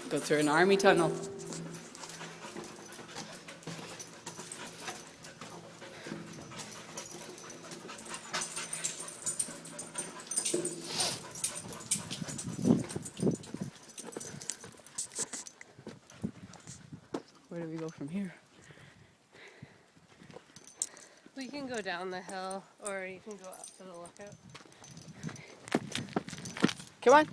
Go through an army tunnel. Where do we go from here? We can go down the hill, or you can go up to the lookout. Come on.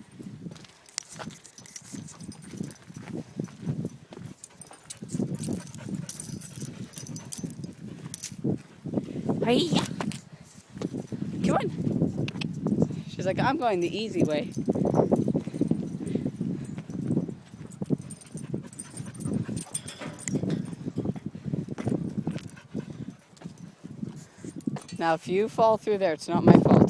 Hiya. Come on. She's like, I'm going the easy way. Now, if you fall through there, it's not my fault.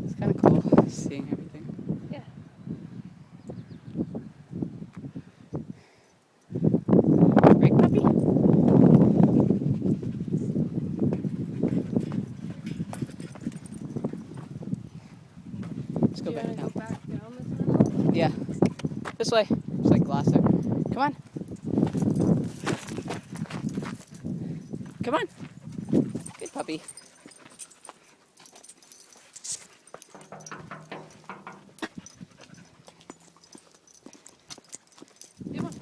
It's kind of cool seeing everything. Yeah. Right, puppy? Let's go Do you back want to now. go back down this tunnel? Yeah. This way. It's like glass there. Come on. Come on. Good puppy. Come on.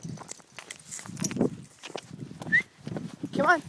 Come on.